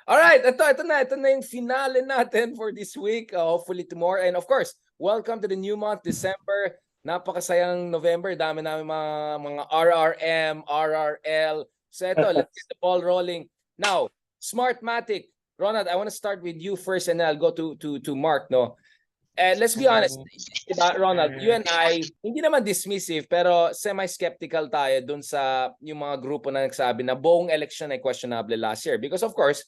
Alright, ito na yung finale natin for this week. Hopefully tomorrow. And of course, welcome to the new month, December. Napakasayang November. Dami namin mga RRM, RRL. So ito, let's get the ball rolling. Now, Smartmatic. Ronald, I want to start with you first and then I'll go to Mark, no? And let's be honest, diba, Ronald, you and I, hindi naman dismissive, pero semi-skeptical tayo dun sa yung mga grupo na nagsabi na buong election ay questionable last year. Because of course,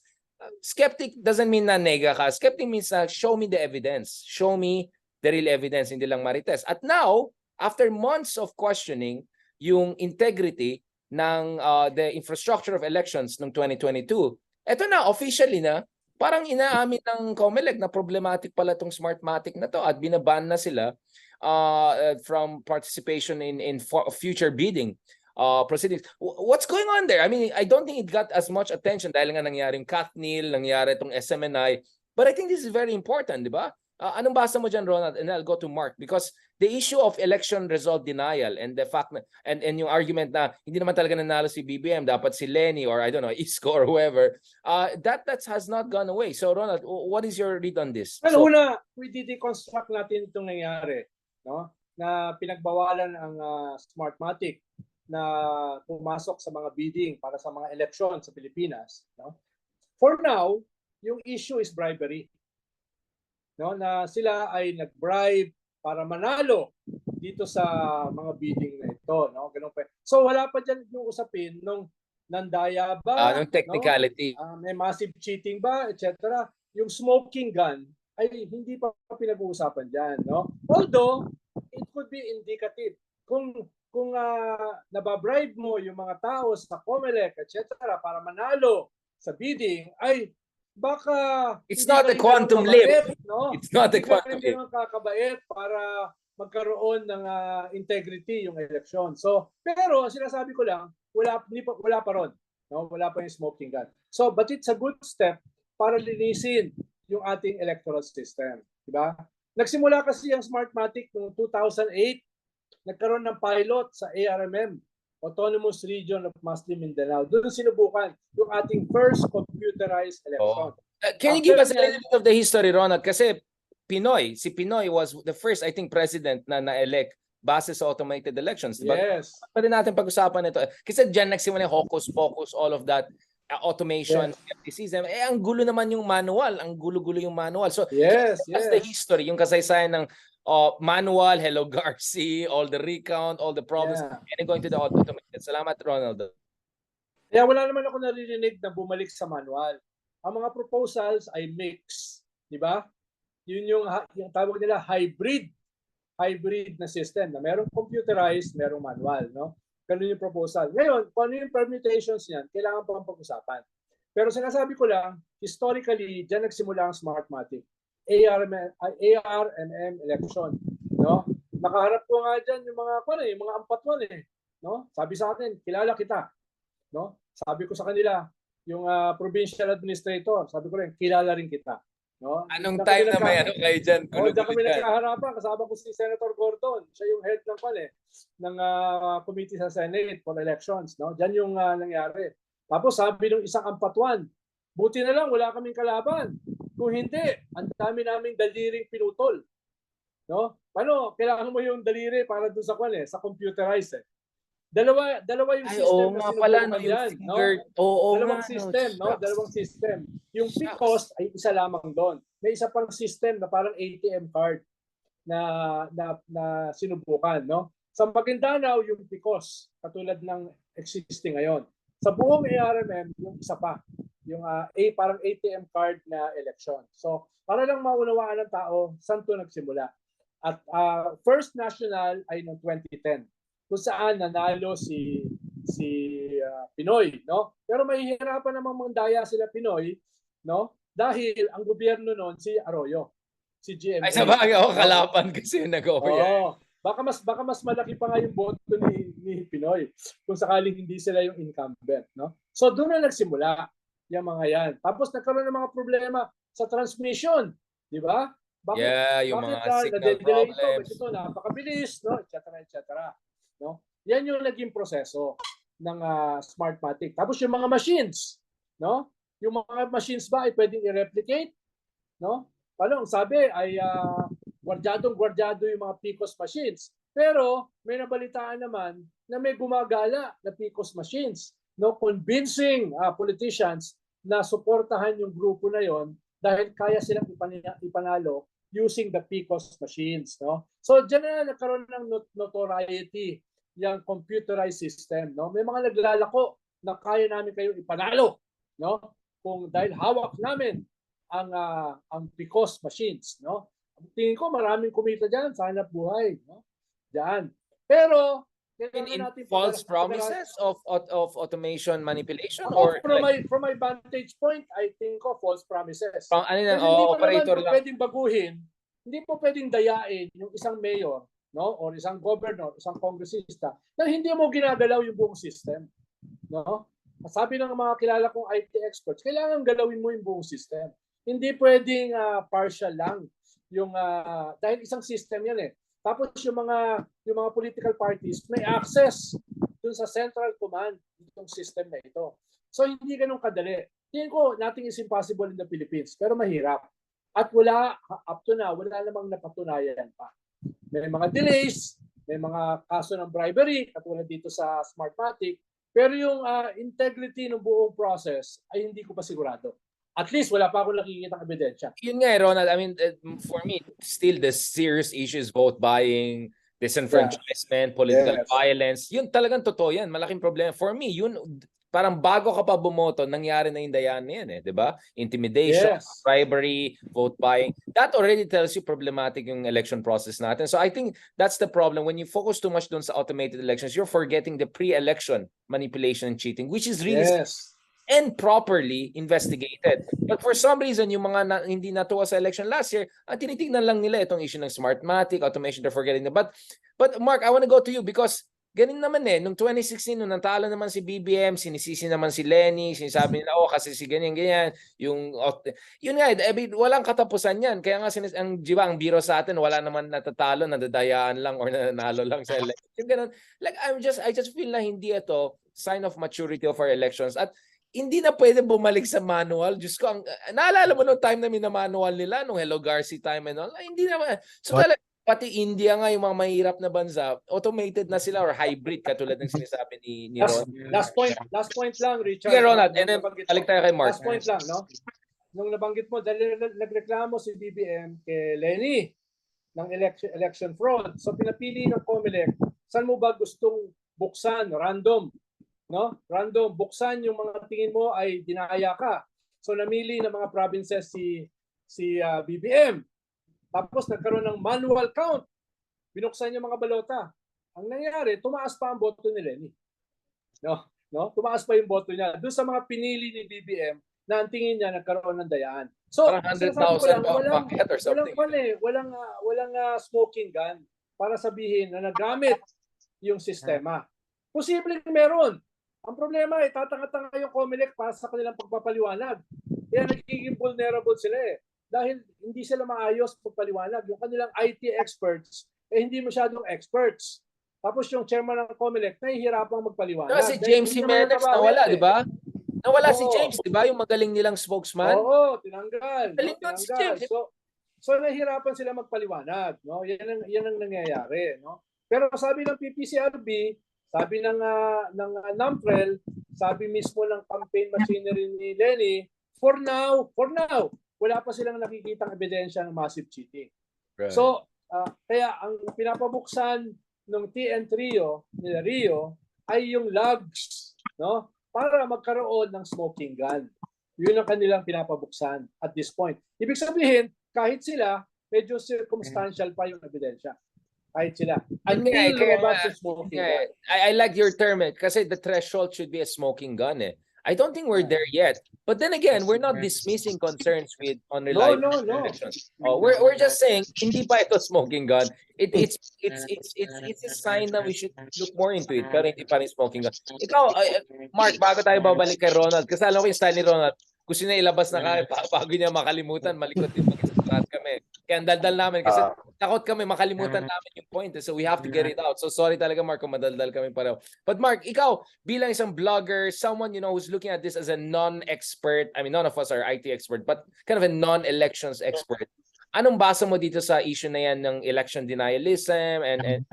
skeptic doesn't mean na nega ka. Skeptic means na show me the evidence. Show me the real evidence, hindi lang marites. At now, after months of questioning yung integrity ng the infrastructure of elections ng 2022, eto na, officially na, parang inaamin ng COMELEC na problematic pala tong Smartmatic na to at binaban na sila from participation in future bidding proceedings. What's going on there? I mean, I don't think it got as much attention dahil nga nangyari yung Katnil, nangyari itong SMNI. But I think this is very important, di ba? Anong basa mo dyan, Ronald? And I'll go to Mark because the issue of election result denial and the fact na, and yung argument na hindi naman talaga nanalo si BBM, dapat si Lenny or I don't know, Isko or whoever, that has not gone away. So Ronald, what is your read on this? Well, una, we deconstruct natin itong nangyari, no? Na pinagbawalan ang Smartmatic na pumasok sa mga bidding para sa mga eleksyon sa Pilipinas, no? For now, yung issue is bribery. No, na sila ay nag-bribe para manalo dito sa mga bidding na ito, no? Ganun pa. So wala pa diyan yung usapin nung nandaya ba, yung technicality. No? May massive cheating ba, etc. Yung smoking gun ay hindi pa pinag-uusapan diyan, no? Although it could be indicative kung nababribe mo yung mga tao sa COMELEC, etc. para manalo sa bidding ay baka it's not a quantum leap, no? It's not a quantum leap. Hindi kakabait para magkaroon ng integrity yung election. So, pero sinasabi ko lang, wala pa ron, no? Wala pa yung smoking gun. So, but it's a good step para linisin yung ating electoral system, di ba? Nagsimula kasi yung Smartmatic noong 2008, nagkaroon ng pilot sa ARMM, Autonomous Region of Muslim Mindanao. Doon sinubukan yung ating first computerized election. Can you give us a little bit of the history, Ronald? Kasi si Pinoy was the first, I think, president na na-elect base sa automated elections. Diba? Yes. Pwede natin pag-usapan ito. Kasi dyan nagsimula hocus pocus, all of that, automation, skepticism. Ang gulo naman yung manual. Ang gulo-gulo yung manual. So, that's the history, yung kasaysayan ng manual, Hello Garci, all the recount, all the problems, and going to the automated. Salamat, Ronald. Kaya wala naman ako naririnig na bumalik sa manual. Ang mga proposals ay mix, di ba? Yun yung tawag nila hybrid na system na merong computerized, merong manual, no? Ganun yung proposal. Ngayon, kung ano yung permutations niyan, kailangan pa pag-usapan. Pero sinasabi ko lang, historically, diyan nagsimula ang Smartmatic. ARMM election, no? Nakaharap ko nga diyan yung mga ampatwan no? Sabi sa akin, kilala kita, no? Sabi ko sa kanila, yung provincial administrator, sabi ko rin, kilala rin kita, no? Anong time na may ano kayo diyan? Diyan kami nagkaharapan, kasama ko si Senator Gordon, siya yung head ng committee sa Senate for elections, no? Diyan yung nangyari. Tapos sabi ng isang ampatwan, buti na lang wala kaming kalaban. Kung hindi, ang dami naming daliring pinutol. No? Paano? Kailangan mo yung daliri para doon sa computerized. Dalawa yung system na sinubukan yan. No? Dalawang system, no? Dalawang system. Yung PCOS ay isa lamang doon. May isa pang system na parang ATM card na sinubukan, no? Sa Maguindanao, yung PCOS, katulad ng existing ngayon. Sa buong ARMM, yung isa pa. Yung parang ATM card na election. So, para lang maunawaan ng tao, saan ito nagsimula. At first national ay noong 2010, kung saan nanalo si Pinoy, no? Pero mahihirapan namang mandaya sila Pinoy, no? Dahil ang gobyerno noon si Arroyo, si GMA. Ay, sabagay ako kalaban kasi yung nag-overreact. Baka mas malaki pa nga yung boto ni Pinoy kung sakaling hindi sila yung incumbent, no? So doon na nagsimula yung mga yan. Tapos nagkaroon ng mga problema sa transmission, di ba? Yung mga signal problems. Ito, napakabilis, no? etc. No? Yan yung naging proseso ng Smartmatic. Tapos yung mga machines, no? Yung mga machines ba ay pwedeng i-replicate? No? Paano? Ang sabi ay gwardyadong-gwardyado yung mga PCOS machines. Pero may nabalitaan naman na may gumagala na PCOS machines. No? Convincing politicians na suportahan yung grupo na yon dahil kaya silang ipanalo using the PCOS machines. No? So dyan na nagkaroon ng notoriety yung computerized system. No? May mga naglalako na kaya namin kayo ipanalo. No? Kung dahil hawak namin ang PCOS machines. No? Tingin ko maraming kumita dyan sa hanap buhay. No? Diyan. Pero in false promises of automation manipulation or or from my vantage point, I think false promises. Ano yan, operator lang. Pwedeng baguhin, hindi po pwedeng dayain yung isang mayor, no, or isang governor, isang kongresista na hindi mo ginagalaw yung buong system, no? Sabi ng mga kilala kong IT experts, kailangan galawin mo yung buong system. Hindi pwedeng partial lang yung dahil isang system yan eh. Tapos yung mga political parties may access dun sa central command ng system na ito. So hindi ganun kadali. Tingin ko nothing is impossible in the Philippines, pero mahirap. At wala up to now, wala namang napatunayan pa. May mga delays, may mga kaso ng bribery katulad dito sa Smartmatic, pero yung integrity ng buong process ay hindi ko pa sigurado. At least wala pa akong nakikitang ebidensya. Yun nga, Ronald. I mean, for me, still the serious issue is vote buying, disenfranchisement, political violence. Yun talagang totoo yan. Malaking problema. For me, yun, parang bago ka pa bumoto, nangyari na yung dayan na yan, di ba? Intimidation, bribery, vote buying. That already tells you problematic yung election process natin. So I think that's the problem. When you focus too much dun sa automated elections, you're forgetting the pre-election manipulation and cheating, which is really and properly investigated. But for some reason, yung mga hindi natuwa sa election last year, tinitingnan lang nila itong issue ng Smartmatic, automation, they're forgetting them. But Mark, I want to go to you because ganun naman nung 2016, nung natalo naman si BBM, sinisisi naman si Lenny, sinasabi nila, kasi si ganyan. Yun nga, walang katapusan yan. Kaya nga, ang biro sa atin, wala naman natatalo, nadadayaan lang or nanalo lang sa election. Yung ganun. Like, I just feel na hindi ito sign of maturity of our elections. At hindi na pwede bumalik sa manual. Diyos ko, naalala mo nung time na minamanual nila, nung Hello Garci time and all, hindi naman. So talaga, pati India nga, yung mga mahirap na bansa, automated na sila or hybrid, katulad ng sinasabi ni Ron. Last point lang, Richard. Sige, Ronald, and then balik tayo kay Mark. Last point lang, no? Nung nabanggit mo, dahil nagreklamo si BBM kay Lenny ng election fraud. So pinapili ng COMELEC, saan mo ba gustong buksan, random, no? Random, buksan yung mga tingin mo ay dinaya ka. So namili ng mga provinces si BBM. Tapos nagkaroon ng manual count. Binuksan yung mga balota. Ang nangyari, tumaas pa ang boto ni Lenny. No? Tumaas pa yung boto niya. Doon sa mga pinili ni BBM na ang tingin niya nagkaroon ng dayaan. So, parang 100,000 packet or something. Walang smoking gun para sabihin na nagamit yung sistema. Posibleng meron. Ang problema ay tatanga-tanga yung COMELEC para sa kanilang pagpapaliwanag. Kaya nagiging vulnerable sila dahil hindi sila maayos pagpaliwanag. Yung kanilang IT experts, hindi masyadong experts. Tapos yung chairman ng COMELEC, nahihirapang magpaliwanag. No, si James Jimenez nawala, di ba? Nawala si James, di ba? Yung magaling nilang spokesman. Oo, tinanggal. Si James. So nahihirapan sila magpaliwanag. No? Yan ang nangyayari. No? Pero sabi ng PPCRB, sabi ng NAMPREL, sabi mismo ng campaign machinery ni Lenny, for now, wala pa silang nakikitang ebidensya ng massive cheating. Right. So, kaya ang pinapabuksan ng TN Trio nila Rio ay yung logs, no? Para magkaroon ng smoking gun. Yun ang kanilang pinapabuksan at this point. Ibig sabihin, kahit sila, medyo circumstantial pa yung ebidensya. Kahit sila. Until lumabas yung smoking gun. I like your term kasi the threshold should be a smoking gun. I don't think we're there yet. But then again, we're not dismissing concerns with unreliable elections. We're just saying hindi pa ito smoking gun. It's a sign that we should look more into it. Pero hindi pa rin smoking gun. Ikaw, Mark, bago tayo babalik kay Ronald, kasi alam ko yung style ni Ronald, kung sino ilabas na kaya, bago niya makalimutan, malikot din mag-isip kami. Kaya ang daldal namin kasi Ah. takot kami makalimutan namin yung point. So we have to get it out. So sorry talaga Mark kung madaldal kami pareho. But Mark, ikaw bilang isang vlogger, someone who's looking at this as a non-expert. I mean, none of us are IT expert, but kind of a non-elections expert. Anong basa mo dito sa issue na yan ng election denialism and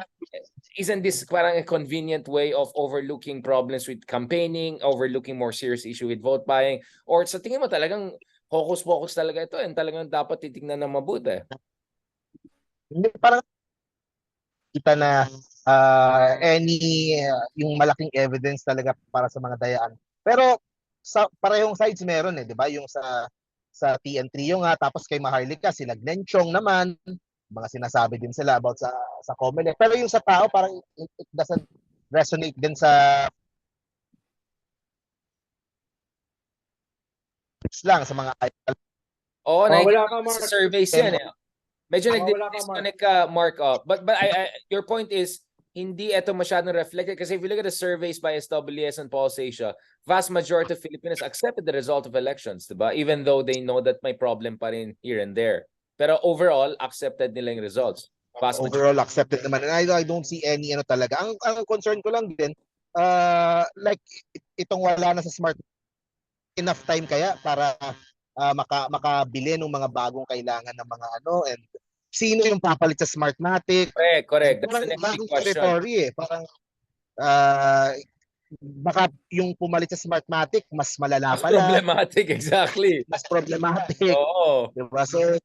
isn't this parang a convenient way of overlooking problems with campaigning, overlooking more serious issue with vote buying? Or sa tingin mo talagang focus talaga ito and talagang dapat titignan ng mabuti? Hindi, parang kita na yung malaking evidence talaga para sa mga dayaan. Pero sa parehong sides meron 'di ba? Yung sa TN Trio nga, tapos kay Maharlika si Nagnenchong naman, mga sinasabi din sila about sa Comelec. Pero yung sa tao parang it doesn't resonate din sa lang sa mga Oo, wala ka, sa Mark. surveys yan eh. Medyo Wala ka, nag-disconnect ka, Mark. But your point is, hindi ito masyadong reflected. Kasi if you look at the surveys by SWS and Pulse Asia, vast majority of Filipinos accepted the result of elections, diba? Even though they know that may problem pa rin here and there. Pero overall, accepted nila yung results. Overall accepted naman. And I don't see any talaga. Ang concern ko lang din, like itong wala na sa smart, enough time kaya para makabili ng mga bagong kailangan ng mga and sino yung papalit sa Smartmatic? Correct. That's Parang the next big bagong question. territory Parang baka yung pumalit sa Smartmatic mas malala pala. Problematic, exactly. Mas problematic. Oo. Diba? So,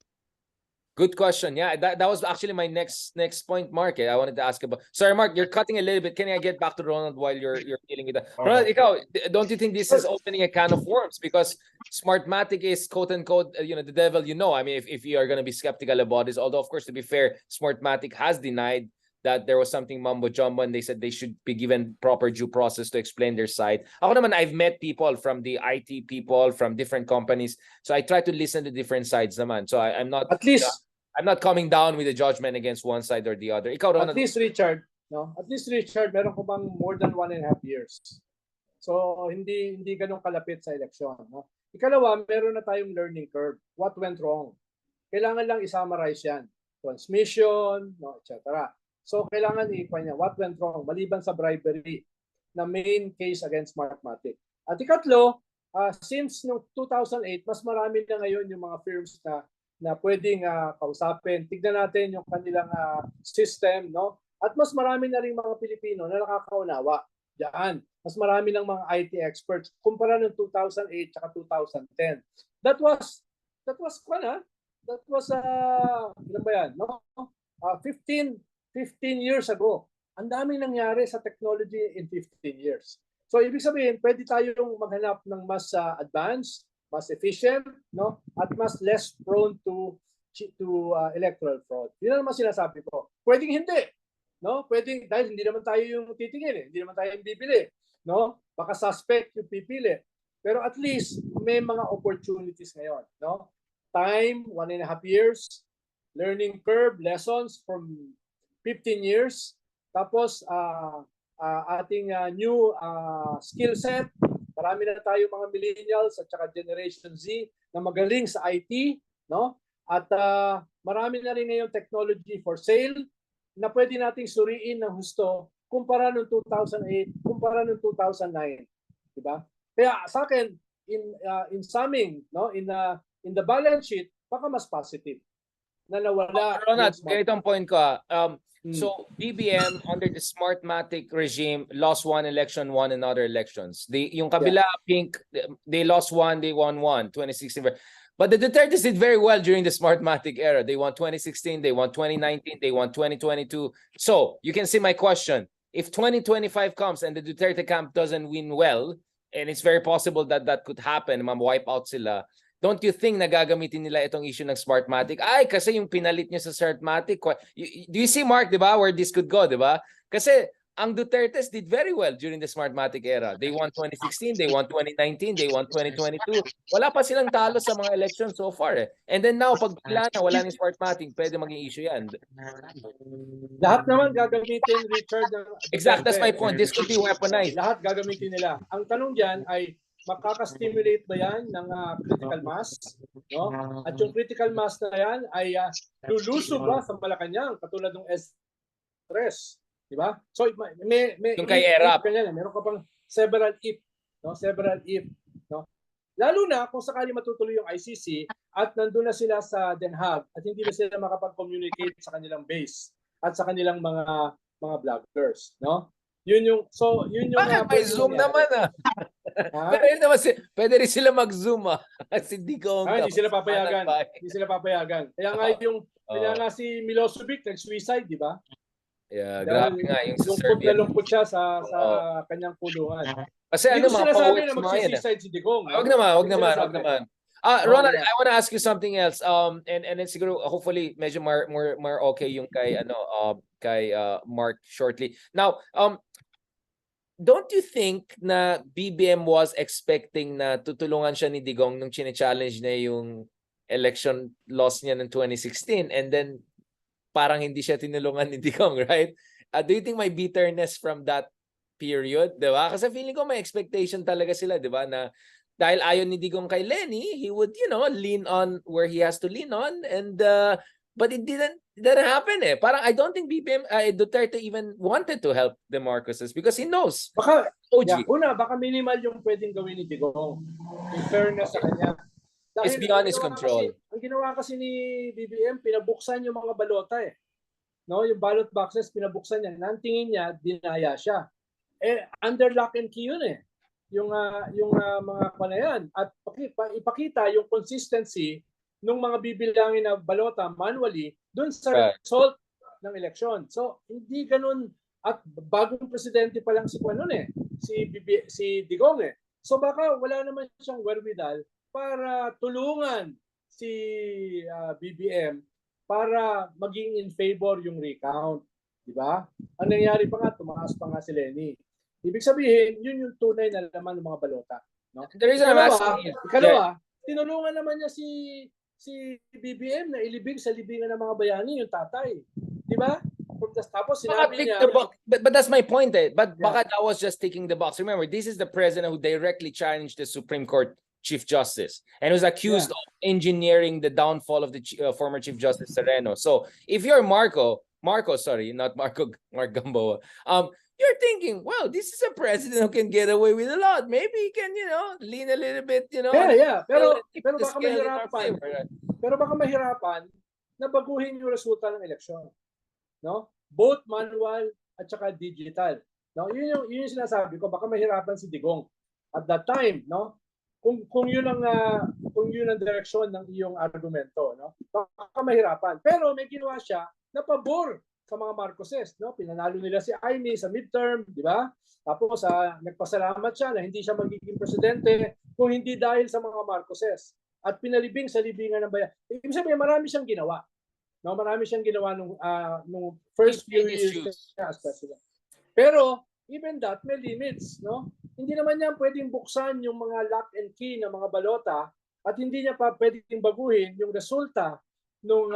good question. Yeah, that was actually my next point, Mark. I wanted to ask about. Sorry, Mark, you're cutting a little bit. Can I get back to Ronald while you're dealing with that? Ronald, ikaw, don't you think this is opening a can of worms? Because Smartmatic is quote unquote, the devil. I mean, if you are going to be skeptical about this, although of course, to be fair, Smartmatic has denied that there was something mumbo jumbo, and they said they should be given proper due process to explain their side. Ako naman, I've met people from the IT people from different companies, so I try to listen to different sides naman. So I'm not At least. I'm not coming down with a judgment against one side or the other. Ikaw, Ronald. At least Richard, meron ko bang more than 1.5 years. So hindi ganun kalapit sa eleksyon, no? Ikalawa, meron na tayong learning curve. What went wrong? Kailangan lang i-summarize 'yan. Transmission, etc. So kailangan i-ipan niya what went wrong maliban sa bribery na main case against Smartmatic. At ikatlo, since no 2008, mas marami na ngayon yung mga firms na pwedeng kausapin. Tignan natin yung kanilang system, no? At mas marami na rin mga Pilipino na nakakaunawa diyan. Mas marami ng mga IT experts kumpara ng 2008 at 2010. That was ilan ba yan, no? 15 years ago. Ang daming nangyari sa technology in 15 years. So ibig sabihin, pwede tayong maghanap ng mas advanced, mas efficient, no? At mas less prone to electoral fraud. Yun naman sinasabi ko. Pwedeng hindi, no? Pwedeng dahil hindi naman tayo yung titingin, hindi naman tayo yung bibili, no? Baka suspect yung pipili. Pero at least may mga opportunities ngayon, no? Time, 1.5 years, learning curve, lessons from 15 years, tapos ating new skill set. Marami na tayo mga millennials at saka Generation Z na magaling sa IT, no? At marami na rin ngayon technology for sale na pwede nating suriin ng husto kumpara noong 2008, kumpara noong 2009, di ba? Kaya sa akin in summing, no, in the balance sheet, baka mas positive na nawala. Ronald, ganito ang point ko. So BBM under the Smartmatic regime lost one election, won another elections. Yung kabila pink, they lost one, they won one, 2016. But the Dutertes did very well during the Smartmatic era. They won 2016, they won 2019, they won 2022. So you can see my question. If 2025 comes and the Duterte camp doesn't win well, and it's very possible that could happen, wipe out sila, don't you think nagagamitin nila itong issue ng Smartmatic? Ay, kasi yung pinalit niya sa Smartmatic. Do you see, Mark, di ba, where this could go, di ba? Kasi ang Dutertes did very well during the Smartmatic era. They won 2016, they won 2019, they won 2022. Wala pa silang talo sa mga elections so far eh. And then now, pag wala ng Smartmatic, pwede maging issue yan. Lahat naman gagamitin, Richard. Exactly, that's my point. This could be weaponized. Lahat gagamitin nila. Ang tanong diyan ay makaka-stimulate ba yan ng critical mass? No? At yung critical mass na yan ay lulusob ba sa Malacanang katulad ng S3. Di ba? So may Yung kay ERAP. meron ka pang several if, no? Several if, no? Lalo na kung sakali matutuloy yung ICC at nandun na sila sa Den Haag at hindi na sila makapag-communicate sa kanilang base at sa kanilang mga vloggers, no? Yun yung Bakit may Zoom naman Pero yun naman, pwede rin sila mag-Zoom Si Digong. Hindi sila papayagan. Hindi sila papayagan. Kaya nga kaya nga si Milosevic nag-suicide, di ba? Yeah, grabe nga yung sa lungkot Serbia. na lungkot siya sa kanyang kulungan. Kasi Hindi ko sinasabi na mga mag-suicide si Digong. Wag naman. Ronald, I want to ask you something else. And then siguro hopefully medyo more okay yung kay kay Mark shortly. Now, don't you think na BBM was expecting na tutulungan siya ni Digong nung chine-challenge niya yung election loss niya ng 2016 and then parang hindi siya tinulungan ni Digong, right? Do you think may bitterness from that period, 'di ba? Kasi feeling ko may expectation talaga sila, 'di ba, na dahil ayaw ni Digong kay Lenny, he would, lean on where he has to lean on and but it didn't happen Parang I don't think BBM Duterte even wanted to help the Marcoses because he knows. Baka OG. baka minimal yung pwedeng gawin ni Digong. In fairness sa kanya. It's beyond his control. Ang ginawa kasi ni BBM, pinabuksan yung mga balota No, yung ballot boxes pinabuksan niya. Nang tingin niya, dinaya siya. Under lock and key yun Yung mga panayan at ipakita yung consistency ng mga bibilangin na balota manually doon sa result ng election. So, hindi ganun at bagong presidente pa lang si si Digong So baka wala naman siyang wherewithal para tulungan si BBM para maging in favor yung recount, di ba? Ang nangyari pa nga, tumaas pa nga si Lenny. Ibig sabihin, yun yung tunay na laman ng mga balota. No? The reason I'm asking Ikalawa, tinulungan naman niya si BBM na ilibing sa libingan ng mga bayani, yung tatay. Di ba? Tapos sinabi niya... But that's my point But baka that was just ticking the box. Remember, this is the president who directly challenged the Supreme Court Chief Justice and was accused of engineering the downfall of the former Chief Justice Sereno. So if you're Mark Gamboa, you're thinking, wow, this is a president who can get away with a lot. Maybe he can, lean a little bit, Yeah. Pero baka mahirapan na baguhin yung resulta ng eleksyon. No? Both manual at saka digital. No? Yun yung sinasabi ko, baka mahirapan si Digong. At that time, no? Kung yun ang direksyon ng iyong argumento, no? Baka mahirapan. Pero may ginawa siya na pabor sa mga Marcoses, no? Pinanalo nila si Amy sa midterm, di ba? Tapos nagpasalamat siya na hindi siya magiging presidente kung hindi dahil sa mga Marcoses. At pinalibing sa libingan ng bayan. Ibig sabihin, marami siyang ginawa. No, marami siyang ginawa nung first few years as president. Pero even that may limits, no? Hindi naman niya pwedeng buksan yung mga lock and key ng mga balota at hindi niya pa pwedeng baguhin yung resulta ng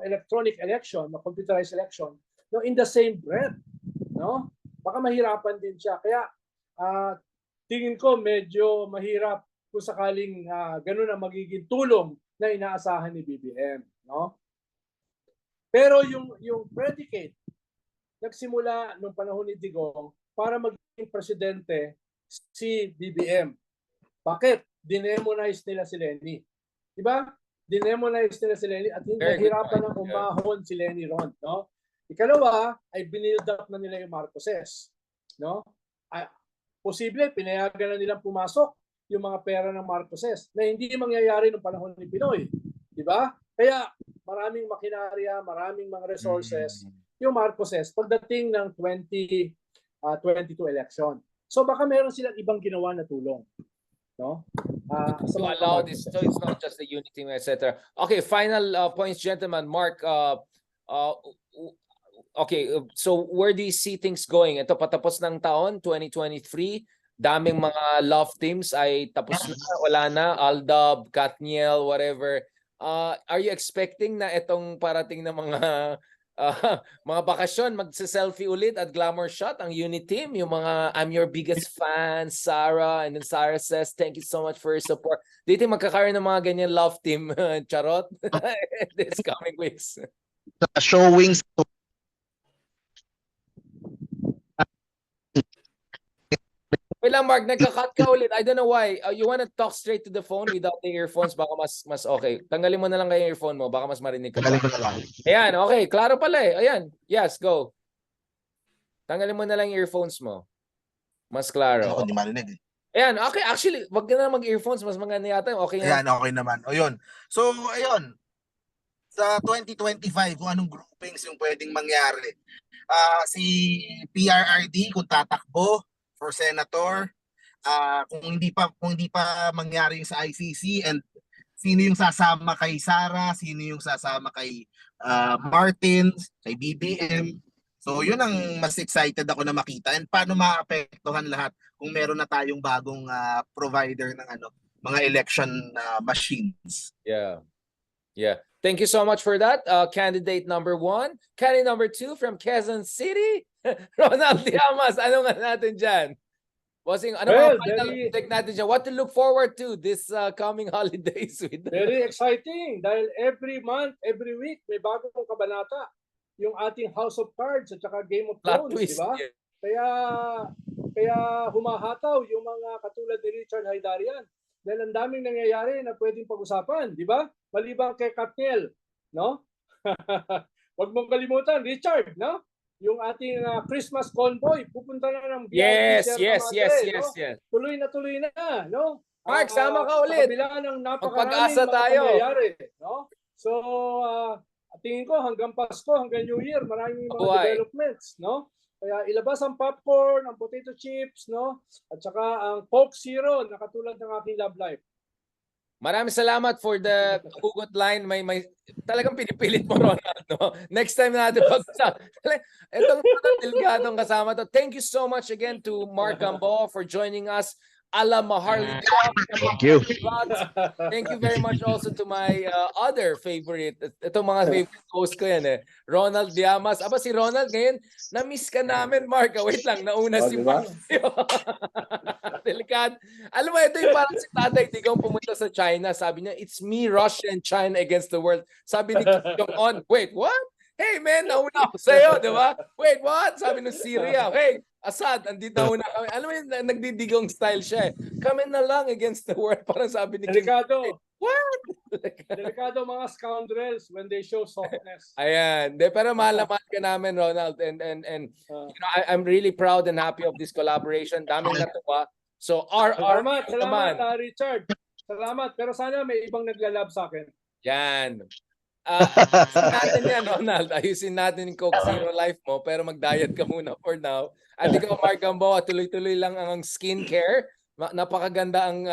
electronic election, ng computerized election, no, in the same breath, no? Baka mahirapan din siya. Kaya tingin ko medyo mahirap kung sakaling ganun ang magiging tulong na inaasahan ni BBM, no? Pero yung predicate nagsimula nung panahon ni Digong para maging presidente si BBM. Bakit? Dinemonize nila si Lenny. Diba? Dinemonize nila si Lenny at nahirapan ng umahon si Lenny ron. No? Ikalawa ay binild up na nila yung Marcoses. No? Posible, pinayagan na nilang pumasok yung mga pera ng Marcoses na hindi mangyayari nung panahon ni Pinoy. Diba? Kaya maraming makinarya, maraming mga resources yung Marcoses pagdating ng 2022 election. So baka meron silang ibang ginawa na tulong. No? To allow this, so it's not just the unity, etc. Okay, final points, gentlemen. Mark, okay, so where do you see things going? Ito patapos ng taon, 2023, daming mga love teams ay tapos na, wala na, Aldab, Katniel, whatever. Are you expecting na itong parating na mga mga bakasyon, magse-selfie ulit at Glamour Shot ang unit team. Yung mga I'm your biggest fan, Sarah. And then Sarah says, thank you so much for your support. Dito magkakaroon ng mga ganyan love team, charot, this coming weeks. Showings. Wait lang, Mark, nagka-cut ka ulit. I don't know why. You wanna talk straight to the phone without the earphones? Baka mas okay. Tanggalin mo na lang kayo yung earphone mo. Baka mas marinig ka pa. Tanggalin ko na lang. Ayan, okay. Klaro pala eh. Ayan. Yes, go. Tanggalin mo na lang yung earphones mo. Mas klaro. Ako, hindi marinig eh. Ayan, okay. Actually, wag ka na lang mag-earphones. Mas maganda yata. Okay Ayan, yan. okay naman. O yun. So, ayun. Sa 2025, kung anong groupings yung pwedeng mangyari. Si PRRD, kung tatakbo for senator, kung hindi pa mangyari yung sa ICC, and sino yung sasama kay Sara, sino yung sasama kay Martins, kay BBM. So yun ang mas excited ako na makita, and paano maapektuhan lahat kung meron na tayong bagong provider ng mga election machines. Yeah. Yeah. Thank you so much for that. Candidate number 1. Candidate number 2 from Quezon City, Ronald Llamas. Ano nga natin dyan? Bossing, ano Well, mga final take natin dyan? What to look forward to this coming holidays? Very exciting dahil every month, every week, may bagong kabanata. Yung ating House of Cards at saka Game of Plot Thrones, di twist. ba? Kaya humahataw yung mga katulad ni Richard Haydarian. Dahil ang daming nangyayari na pwedeng pag-usapan, di ba? Maliban kay Katniel, no? Huwag mong kalimutan, Richard, no? Yung ating Christmas convoy, pupunta na ng Yes. no? Tuloy na, no? Mark, sama ka ulit. Sa kabila ng Magpag-asa napakaraming mga tayo. pangyayari, no? So, tingin ko hanggang Pasko, hanggang New Year, maraming mga Mabuhay. developments, no? Kaya ilabas ang popcorn, ang potato chips, no? At saka ang Coke Zero na katulad ng aking Love Life. Maraming salamat for the hugot line. May talagang pinipilit mo, Ronald. No? Next time natin pag-usapan. Itong delgadong kasama to. Thank you so much again to Mark Gamboa for joining us. Ala Maharlika. Thank you. Thank you very much also to my other favorite. Itong mga favorite host ko yan eh. Ronald Llamas. Aba si Ronald ngayon, na-miss ka namin, Mark. Wait lang, nauna si diba? Mark. Delikad. Alam mo, ito yung parang si Tatay Digong pumunta sa China. Sabi niya, it's me, Russia, and China against the world. Sabi ni Kim Jong-un, wait, what? Hey man, nauna ako sa'yo, di ba? Wait, what? Sabi ng Syria, hey, Assad, andito na kami. Alam mo yun, nagdidigong style siya eh. Kami na lang against the world. Parang sabi ni Kim. Delikado. What? Delikado mga scoundrels when they show softness. Ayan. De, pero mahal na mahal ka namin, Ronald. And you know, I'm really proud and happy of this collaboration. Daming natuwa. So, Salamat, Richard. Salamat. Pero sana may ibang naglalab sa akin. Yan. Ayusin natin yan, Ronald. Ayusin natin yung Coke Zero life mo, pero mag-diet ka muna for now. At ikaw, Mark Gamboa, tuloy-tuloy lang ang skincare. Napakaganda ang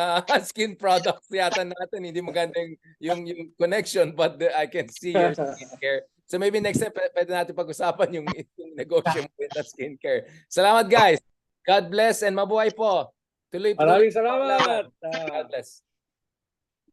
skin products yata natin. Hindi maganda yung connection, but I can see your skincare. So maybe next time, pwede natin pag-usapan yung negosyo mo with the skincare. Salamat, guys. God bless and mabuhay po. Tuloy-tuloy. Maraming salamat. God bless.